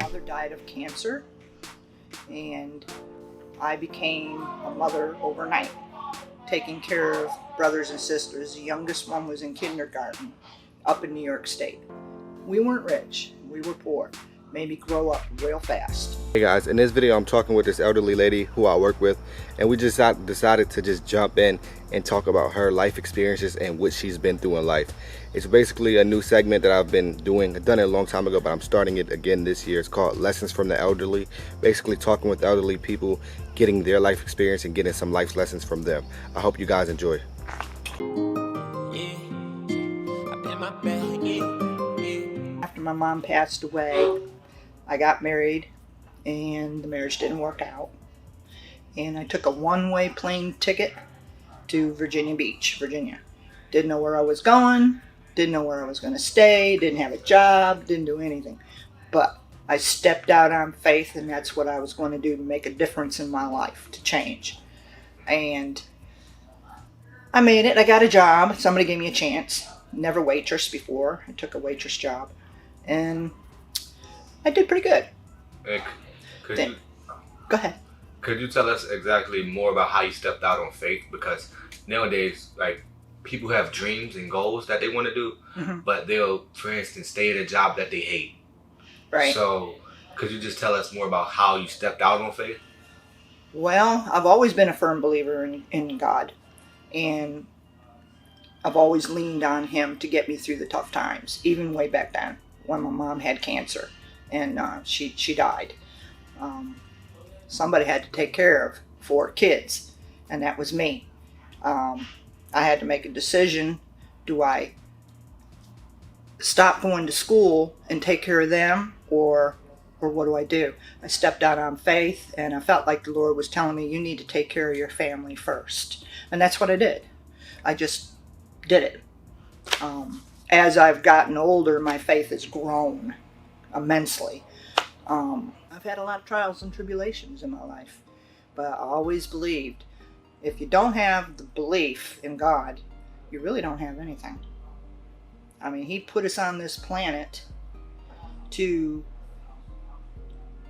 mother died of cancer, and I became a mother overnight, taking care of brothers and sisters. The youngest one was in kindergarten up in New York State. We weren't rich, we were poor. Made me grow up real fast. Hey guys, in this video I'm talking with this elderly lady who I work with, and we just decided to just jump in and talk about her life experiences and what she's been through in life. It's basically a new segment that I've been doing. I've done it a long time ago, but I'm starting it again this year. It's called Lessons from the Elderly. Basically talking with elderly people, getting their life experience and getting some life lessons from them. I hope you guys enjoy. After my mom passed away, I got married, and the marriage didn't work out. And I took a one-way plane ticket to Virginia Beach, Virginia. Didn't know where I was going, didn't know where I was going to stay, didn't have a job, didn't do anything. But I stepped out on faith, and that's what I was going to do to make a difference in my life, to change. And I made it. I got a job. Somebody gave me a chance. Never waitressed before. I took a waitress job, and I did pretty good. Go ahead. Could you tell us exactly more about how you stepped out on faith? Because nowadays, like, people have dreams and goals that they want to do, but they'll, for instance, stay at a job that they hate. Right. So, could you just tell us more about how you stepped out on faith? Well, I've always been a firm believer in God, and I've always leaned on Him to get me through the tough times, even way back then when my mom had cancer and she died. Somebody had to take care of 4 kids, and that was me. I had to make a decision. Do I stop going to school and take care of them, or what do I do? I stepped out on faith, and I felt like the Lord was telling me, you need to take care of your family first. And that's what I did. I just did it. As I've gotten older, my faith has grown immensely. I've had a lot of trials and tribulations in my life, but I always believed if you don't have the belief in God, you really don't have anything. I mean, He put us on this planet to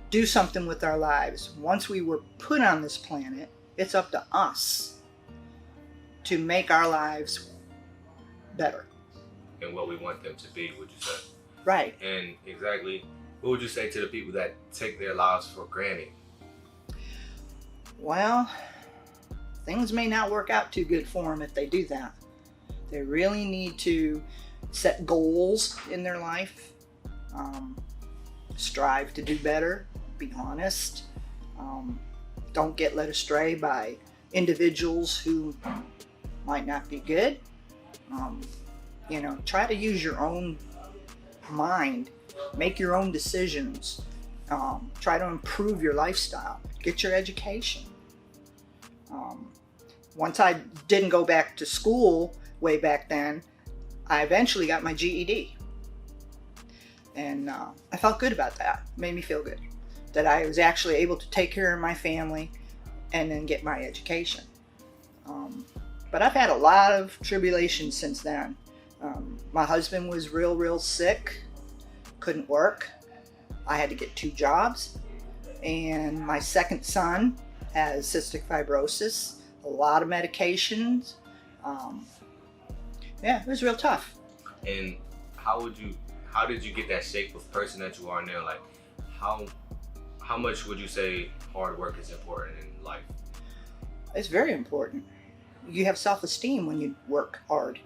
do something with our lives. Once we were put on this planet, it's up to us to make our lives better. And what we want them to be, would you say? Right. And exactly, what would you say to the people that take their lives for granted? Well, things may not work out too good for them if they do that. They really need to set goals in their life, strive to do better, be honest, don't get led astray by individuals who might not be good. Try to use your own mind, make your own decisions, try to improve your lifestyle, get your education. Once I didn't go back to school way back then, I eventually got my GED. And I felt good about that. It made me feel good that I was actually able to take care of my family and then get my education. But I've had a lot of tribulations since then. My husband was real sick, couldn't work. I had to get 2 jobs. And my second son has cystic fibrosis, a lot of medications. Yeah, it was real tough. And how did you get that shape of person that you are now? Like, how much would you say hard work is important in life? It's very important. You have self-esteem when you work hard.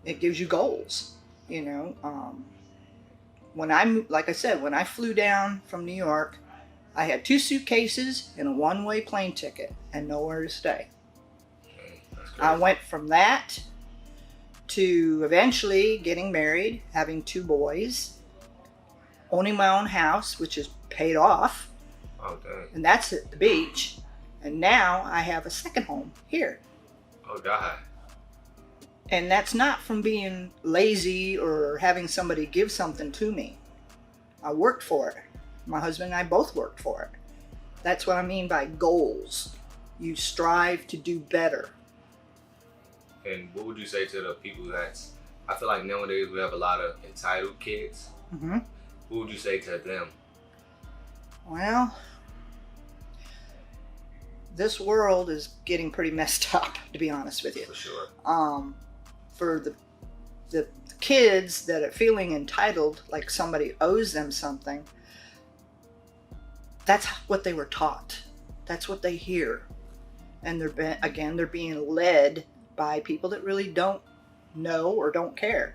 It gives you goals, when I flew down from New York, I had 2 suitcases and a one-way plane ticket and nowhere to stay. I went from that to eventually getting married, having 2 boys, owning my own house, which is paid off. Oh, dang. And that's at the beach. And now I have a second home here. Oh, God. And that's not from being lazy or having somebody give something to me. I worked for it. My husband and I both worked for it. That's what I mean by goals. You strive to do better. And what would you say to the people I feel like nowadays we have a lot of entitled kids. what would you say to them? Well, this world is getting pretty messed up, to be honest with you. For sure. For the kids that are feeling entitled, like somebody owes them something, that's what they were taught. That's what they hear. And they're being led by people that really don't know or don't care.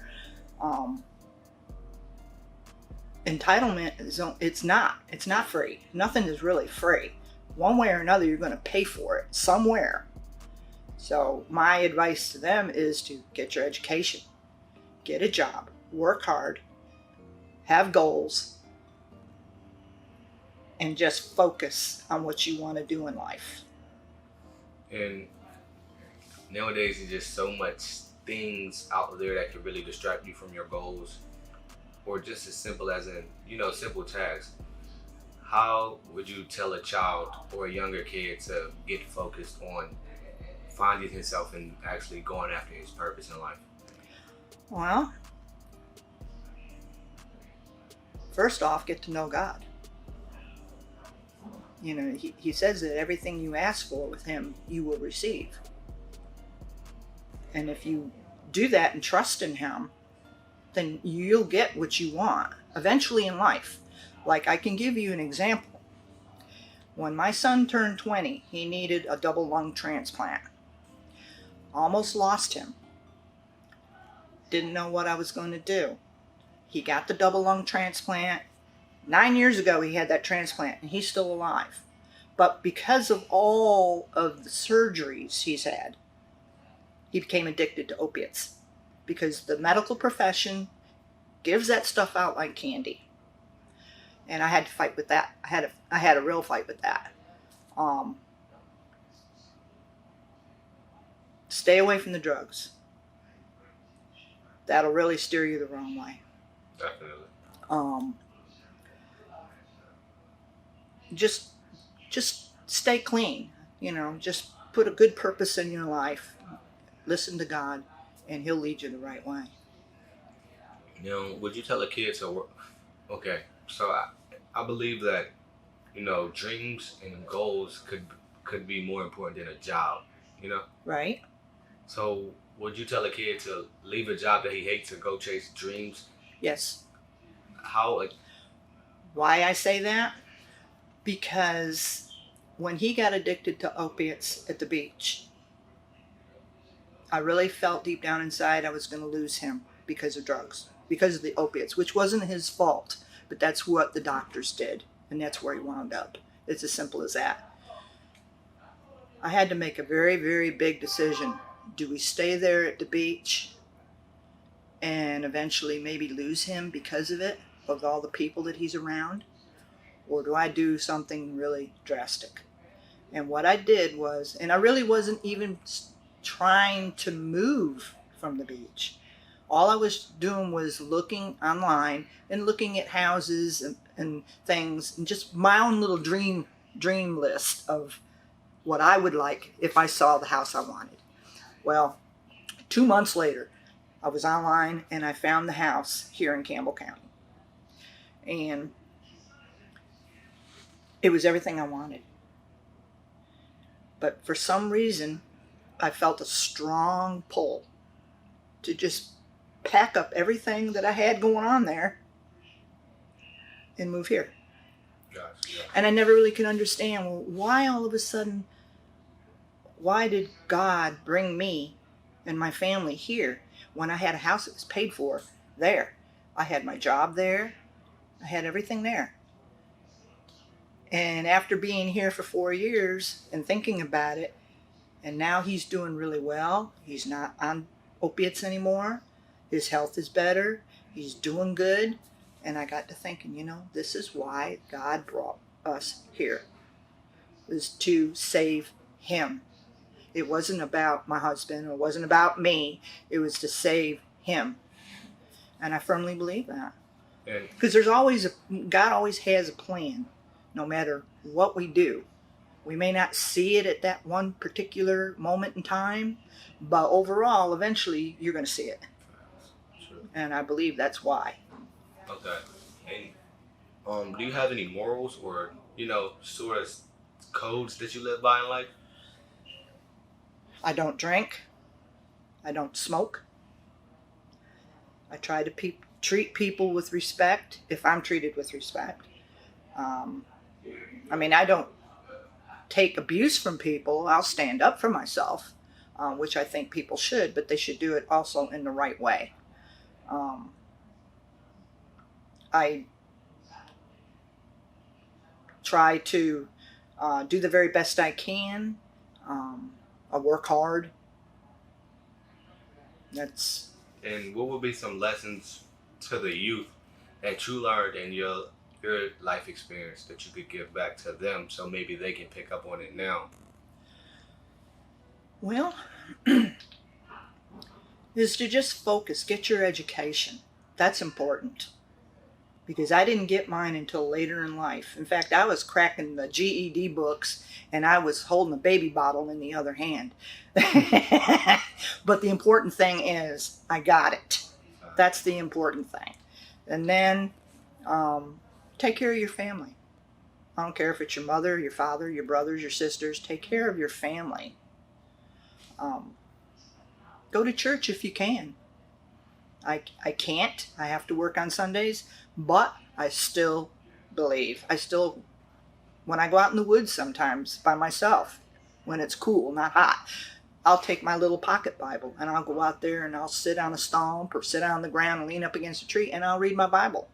Entitlement it's not free. Nothing is really free. One way or another, you're going to pay for it somewhere. So my advice to them is to get your education, get a job, work hard, have goals, and just focus on what you want to do in life. And nowadays, there's just so much things out there that can really distract you from your goals, or just as simple as simple tasks. How would you tell a child or a younger kid to get focused on finding himself and actually going after his purpose in life? Well, first off, get to know God. You know, he says that everything you ask for with him, you will receive. And if you do that and trust in him, then you'll get what you want eventually in life. Like, I can give you an example. When my son turned 20, he needed a double lung transplant. Almost lost him. Didn't know what I was going to do. He got the double lung transplant. 9 years ago, he had that transplant, and he's still alive. But because of all of the surgeries he's had, he became addicted to opiates. Because the medical profession gives that stuff out like candy. And I had to fight with that. I had a real fight with that. Stay away from the drugs. That'll really steer you the wrong way. Definitely. Just stay clean. Just put a good purpose in your life. Listen to God, and He'll lead you the right way. Would you tell a kid to work? Okay, so I believe that dreams and goals could be more important than a job. Right. So would you tell a kid to leave a job that he hates to go chase dreams? Yes. How? Why I say that? Because when he got addicted to opiates at the beach, I really felt deep down inside I was going to lose him because of drugs, because of the opiates, which wasn't his fault, but that's what the doctors did, and that's where he wound up. It's as simple as that. I had to make a very, very big decision. Do we stay there at the beach and eventually maybe lose him because of it, of all the people that he's around? Or do I do something really drastic? And what I did was, and I really wasn't even trying to move from the beach. All I was doing was looking online and looking at houses and things, and just my own little dream list of what I would like if I saw the house I wanted. Well, 2 months later, I was online and I found the house here in Campbell County. And it was everything I wanted. But for some reason, I felt a strong pull to just pack up everything that I had going on there and move here. Gotcha. And I never really could understand, well, why all of a sudden, why did God bring me and my family here when I had a house that was paid for there? I had my job there. I had everything there. And after being here for 4 years and thinking about it, and now he's doing really well. He's not on opiates anymore. His health is better. He's doing good. And I got to thinking, this is why God brought us here. It was to save him. It wasn't about my husband. It wasn't about me. It was to save him. And I firmly believe that. Because God always has a plan, no matter what we do. We may not see it at that one particular moment in time, but overall, eventually, you're going to see it. True. And I believe that's why. Okay. And Do you have any morals or, sort of codes that you live by in life? I don't drink. I don't smoke. I try to treat people with respect if I'm treated with respect. Um, I don't take abuse from people. I'll stand up for myself, which I think people should, but they should do it also in the right way. Um, I try to do the very best I can. I work hard. That's And what would be some lessons to the youth that you learned in your life experience that you could give back to them so maybe they can pick up on it now? well, is to just focus, get your education. That's important because I didn't get mine until later in life. In fact, I was cracking the GED books and I was holding a baby bottle in the other hand. But the important thing is I got it. That's the important thing. And then take care of your family. I don't care if it's your mother, your father, your brothers, your sisters. Take care of your family. Go to church if you can. I can't. I have to work on Sundays, but I still believe. When I go out in the woods sometimes by myself, when it's cool, not hot, I'll take my little pocket Bible and I'll go out there and I'll sit on a stump or sit on the ground and lean up against a tree and I'll read my Bible.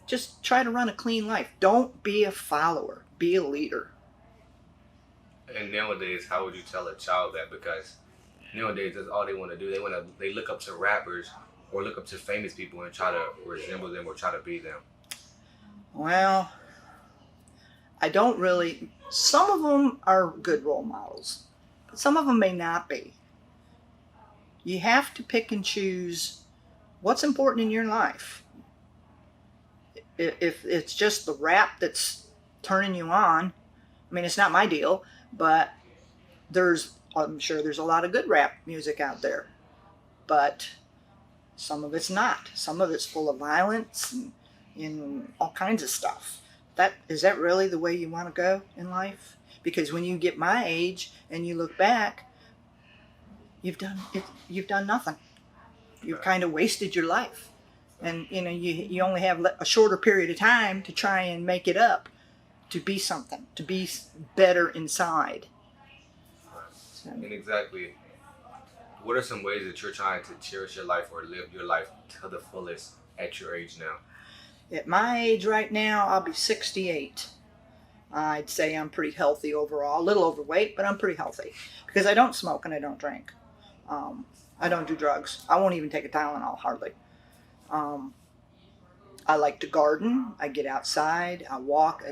Just try to run a clean life. Don't be a follower. Be a leader. And nowadays, how would you tell a child that? Because nowadays, that's all they want to do. They look up to rappers or look up to famous people and try to resemble them or try to be them. Well, I don't really. Some of them are good role models, but some of them may not be. You have to pick and choose what's important in your life. If it's just the rap that's turning you on, it's not my deal, but I'm sure there's a lot of good rap music out there, but some of it's not. Some of it's full of violence and all kinds of stuff. Is that really the way you want to go in life? Because when you get my age and you look back, you've done nothing. You've kind of wasted your life, and you only have a shorter period of time to try and make it up, to be something, to be better inside. So. And exactly, what are some ways that you're trying to cherish your life or live your life to the fullest at your age now? At my age right now, I'll be 68. I'd say I'm pretty healthy overall. A little overweight, but I'm pretty healthy. Because I don't smoke and I don't drink. I don't do drugs. I won't even take a Tylenol, hardly. I like to garden. I get outside. I walk.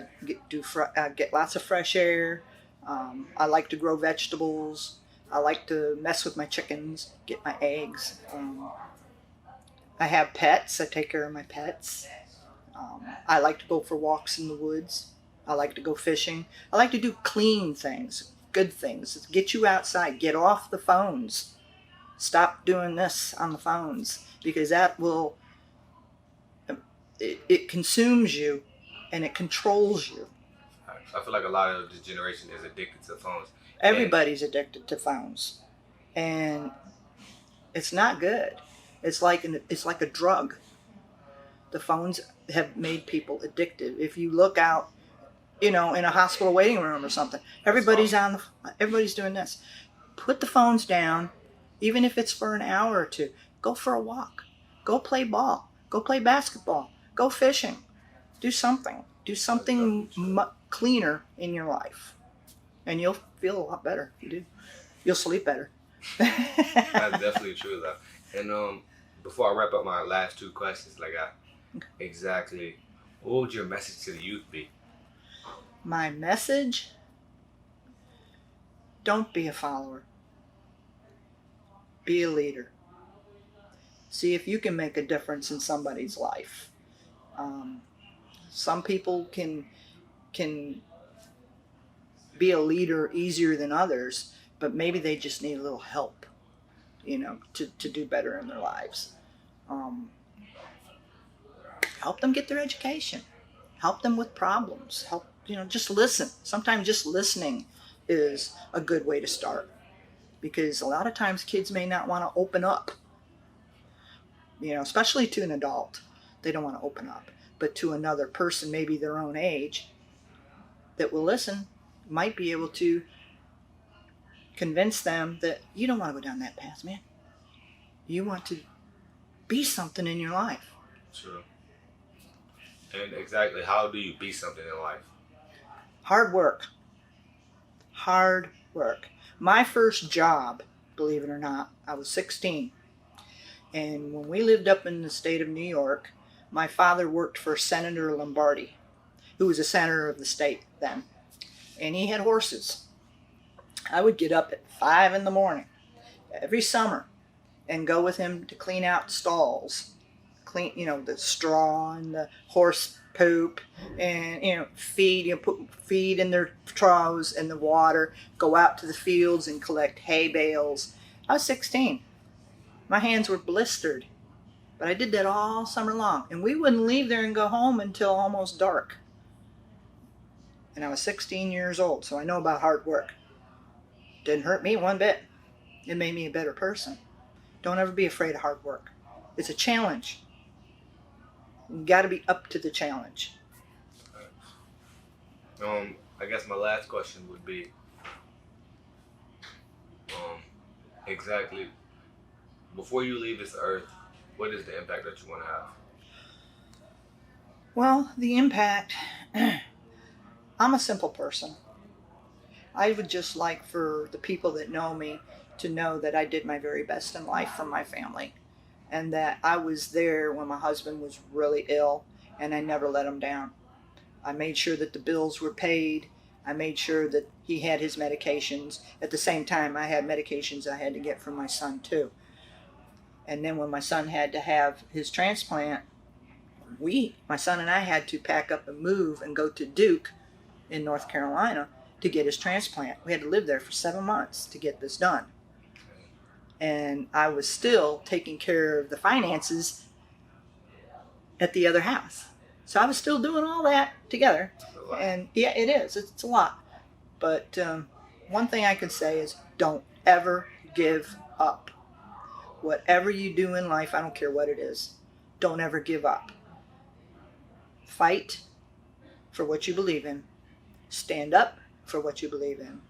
I get lots of fresh air. I like to grow vegetables. I like to mess with my chickens, get my eggs. I have pets. I take care of my pets. I like to go for walks in the woods. I like to go fishing. I like to do clean things, good things. Get you outside. Get off the phones. Stop doing this on the phones because that will, it consumes you and it controls you. I feel like a lot of this generation is addicted to phones. Everybody's addicted to phones. And it's not good. It's like a drug. The phones have made people addicted. If you look out, in a hospital waiting room or something, everybody's doing this. Put the phones down, even if it's for an hour or two. Go for a walk. Go play ball. Go play basketball. Go fishing. Do something. Do something cleaner in your life. And you'll feel a lot better if you do. You'll sleep better. That's definitely true, though. And before I wrap up my last two questions, exactly, what would your message to the youth be? My message? Don't be a follower. Be a leader. See if you can make a difference in somebody's life. Some people can be a leader easier than others, but maybe they just need a little help, to do better in their lives. help them get their education, help them with problems, help, just listen. Sometimes just listening is a good way to start, because a lot of times kids may not want to open up, especially to an adult. They don't want to open up, but to another person, maybe their own age, that will listen, might be able to convince them that you don't want to go down that path, man. You want to be something in your life. True. And exactly, how do you be something in life? Hard work. Hard work. My first job, believe it or not, I was 16. And when we lived up in the state of New York, my father worked for Senator Lombardi, who was a senator of the state then. And he had horses. I would get up at 5 in the morning every summer and go with him to clean out stalls, clean, the straw and the horse poop, and feed, put feed in their troughs and the water, go out to the fields and collect hay bales. I was 16. My hands were blistered, but I did that all summer long, and we wouldn't leave there and go home until almost dark. And I was 16 years old, so I know about hard work. Didn't hurt me one bit. It made me a better person. Don't ever be afraid of hard work. It's a challenge. You got to be up to the challenge. I guess my last question would be, exactly, before you leave this earth, what is the impact that you want to have? Well, the impact, I'm a simple person. I would just like for the people that know me to know that I did my very best in life for my family, and that I was there when my husband was really ill, and I never let him down. I made sure that the bills were paid. I made sure that he had his medications. At the same time, I had medications I had to get from my son too. And then when my son had to have his transplant, my son and I had to pack up and move and go to Duke in North Carolina to get his transplant. We had to live there for 7 months to get this done. And I was still taking care of the finances at the other house. So I was still doing all that together. And yeah, it is. It's a lot. But one thing I can say is don't ever give up. Whatever you do in life, I don't care what it is, don't ever give up. Fight for what you believe in. Stand up for what you believe in.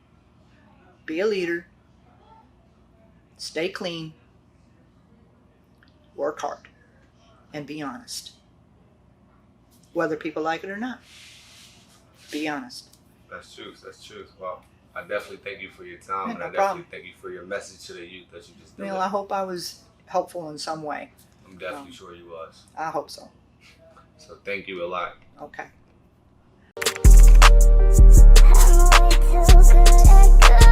Be a leader. Stay clean. Work hard. And be honest. Whether people like it or not. Be honest. That's truth. That's truth. Well, I definitely thank you for your time, Yeah, and no I definitely problem. thank you for your message to the youth that you just did. Neil, I hope I was helpful in some way. I'm definitely sure you was. I hope so. So thank you a lot. Okay. I'm way too good at good.